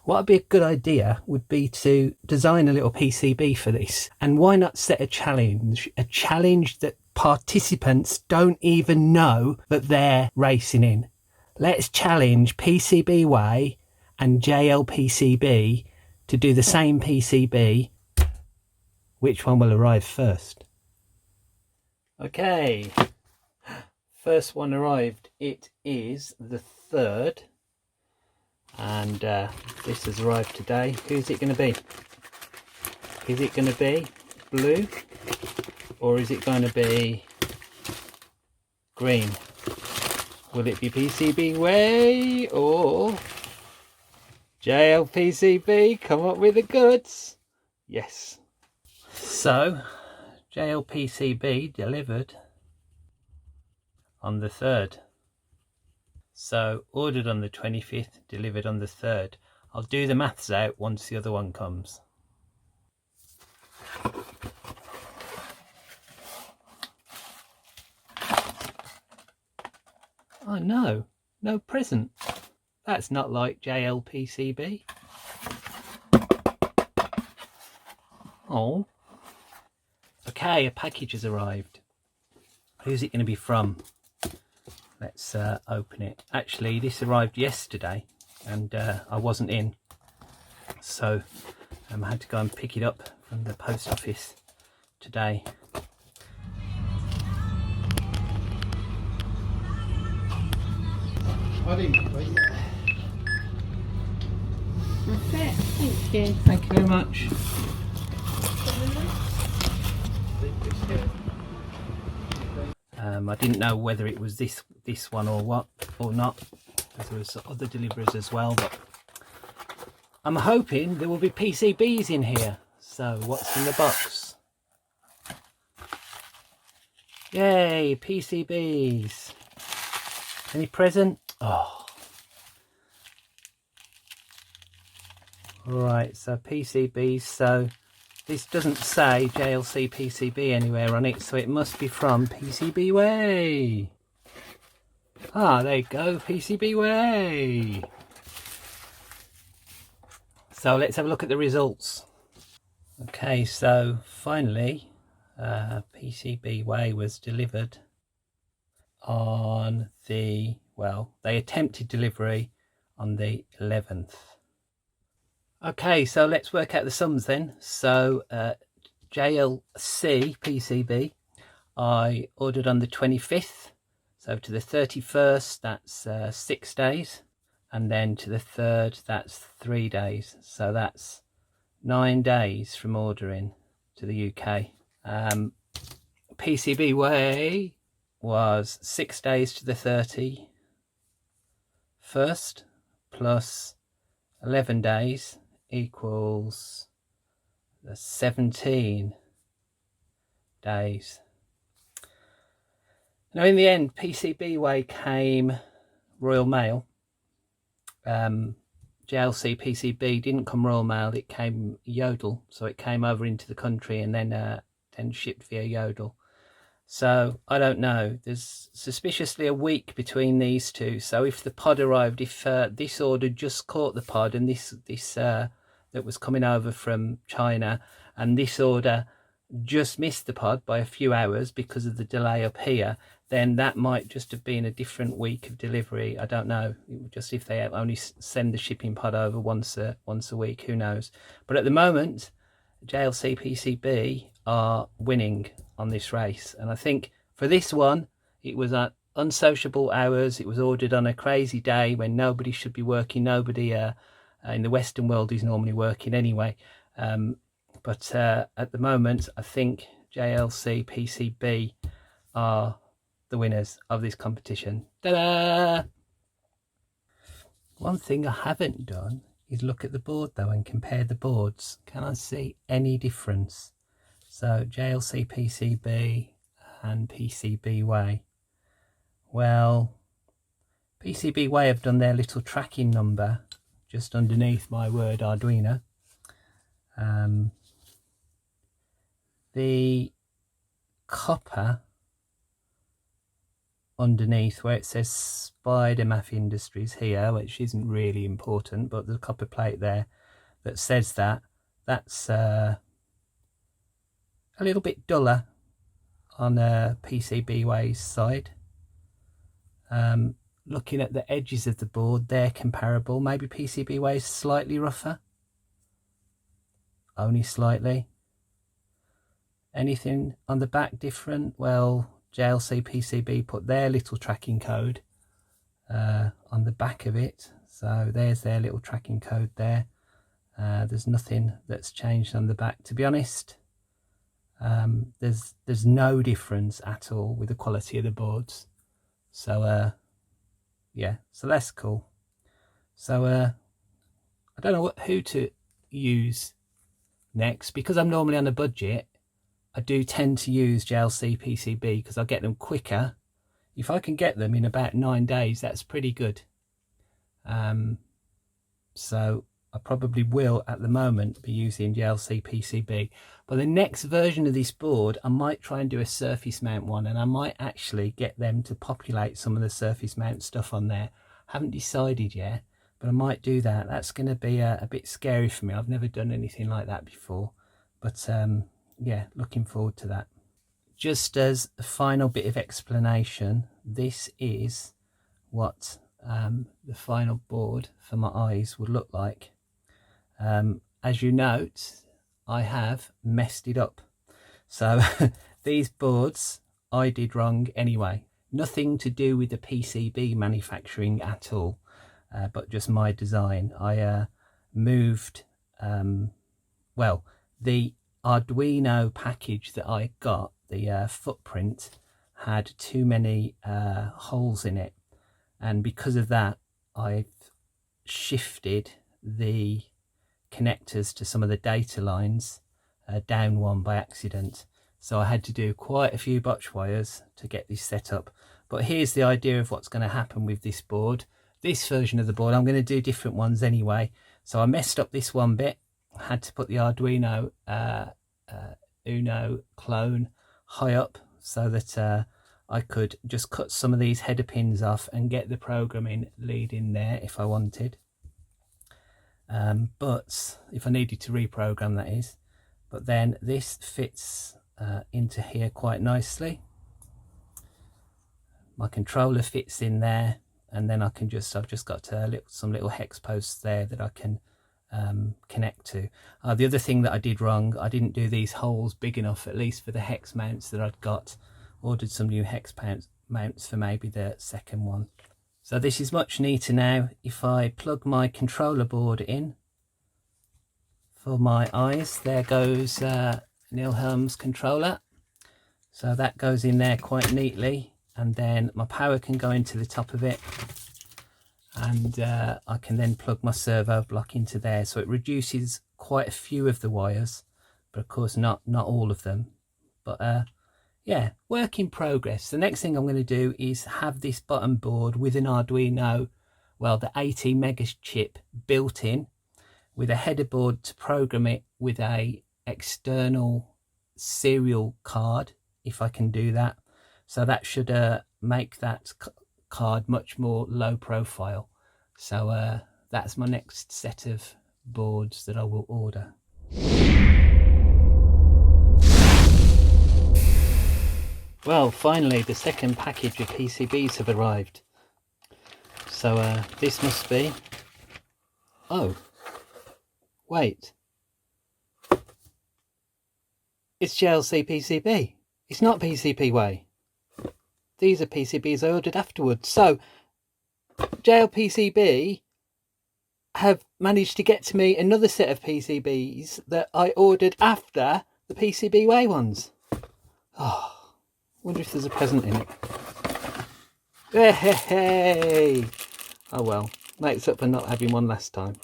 What would be a good idea would be to design a little PCB for this, and why not set a challenge that participants don't even know that they're racing in. Let's challenge PCB Way and JLPCB to do the same PCB. Which one will arrive first? Okay, first one arrived. It is the 3rd, and this has arrived today. Who's it going to be? Is it going to be blue, or is it going to be green? Will it be PCB Way or JLPCB? Come up with the goods. Yes. So JLPCB delivered on the 3rd. So ordered on the 25th, delivered on the 3rd. I'll do the maths out once the other one comes. Oh no, no present. That's not like JLPCB. Oh. Okay, a package has arrived. Who's it going to be from? Let's open it. Actually, this arrived yesterday and I wasn't in. So I had to go and pick it up from the post office today. I didn't wait. That's it. Thank you. Thank you very much. I didn't know whether it was this one or what or not, because there was other deliveries as well, but I'm hoping there will be PCBs in here. So what's in the box? Yay, PCBs. Any present? Oh. Right, so PCBs, so this doesn't say JLC PCB anywhere on it, so it must be from PCB Way. Ah, there you go, PCB Way. So let's have a look at the results. Okay, so finally PCB Way was delivered on the, well, they attempted delivery on the 11th. Okay, so let's work out the sums then. So JLC PCB I ordered on the 25th, so to the 31st that's 6 days, and then to the 3rd that's 3 days, so that's 9 days from ordering to the UK. PCB Way was 6 days to the 31st plus 11 days equals 17 days. Now in the end, PCB Way came Royal Mail. JLC PCB didn't come Royal Mail, it came Yodel, so it came over into the country and then shipped via Yodel. So I don't know, there's suspiciously a week between these two, so if the pod arrived, if this order just caught the pod and this that was coming over from China, and this order just missed the pod by a few hours because of the delay up here, then that might just have been a different week of delivery. I don't know, just if they only send the shipping pod over once a week, who knows. But at the moment JLC PCB are winning on this race, and I think for this one it was at unsociable hours. It was ordered on a crazy day when nobody should be working. Nobody in the Western world is normally working anyway, but at the moment I think JLC PCB are the winners of this competition. Ta-da! One thing I haven't done is look at the board though and compare the boards. Can I see any difference? So JLC PCB and PCB Way. Well, PCB Way have done their little tracking number just underneath my word Arduino. The copper underneath where it says Spider Math Industries here, which isn't really important, but there's a copper plate there that says that. That's a little bit duller on PCBWay's side. Looking at the edges of the board, they're comparable. Maybe PCBWay's slightly rougher, only slightly. Anything on the back different? Well, JLC PCB put their little tracking code on the back of it, so there's their little tracking code there. There's nothing that's changed on the back, to be honest. There's no difference at all with the quality of the boards. So yeah, so that's cool. So I don't know who to use next, because I'm normally on a budget. I do tend to use JLC PCB because I get them quicker. If I can get them in about 9 days, that's pretty good. So I probably will at the moment be using JLC PCB. But the next version of this board, I might try and do a surface mount one, and I might actually get them to populate some of the surface mount stuff on there. Haven't decided yet, but I might do that. That's going to be a bit scary for me. I've never done anything like that before, but yeah, looking forward to that. Just as a final bit of explanation, this is what the final board for my eyes would look like. As you note, I have messed it up. So these boards I did wrong anyway. Nothing to do with the PCB manufacturing at all, but just my design. I moved, well, the Arduino package that I got, the footprint had too many holes in it, and because of that I've shifted the connectors to some of the data lines down one by accident. So I had to do quite a few botch wires to get this set up. But here's the idea of what's going to happen with this board. This version of the board, I'm going to do different ones anyway. So I messed up this one bit. I had to put the Arduino Uno clone high up so that I could just cut some of these header pins off and get the programming lead in there if I wanted. But if I needed to reprogram, that is. But then this fits into here quite nicely. My controller fits in there, and then I've just got some little hex posts there that I can connect to. The other thing that I did wrong, I didn't do these holes big enough, at least for the hex mounts that I'd got. Ordered some new hex mounts for maybe the second one. So this is much neater now. If I plug my controller board in for my eyes, there goes Nilheim's controller. So that goes in there quite neatly, and then my power can go into the top of it, and I can then plug my servo block into there. So it reduces quite a few of the wires, but of course not all of them. But yeah, work in progress. The next thing I'm going to do is have this button board with an Arduino, well, the 80 mega chip built in, with a header board to program it with a external serial card, if I can do that. So that should make that card much more low profile. So that's my next set of boards that I will order. Well, finally the second package of PCBs have arrived. So this must be, oh wait, it's JLC PCB. It's not PCBWay. These are PCBs I ordered afterwards. So JLPCB have managed to get to me another set of PCBs that I ordered after the PCBWay ones. Oh, wonder if there's a present in it. Hey! Oh well, makes up for not having one last time.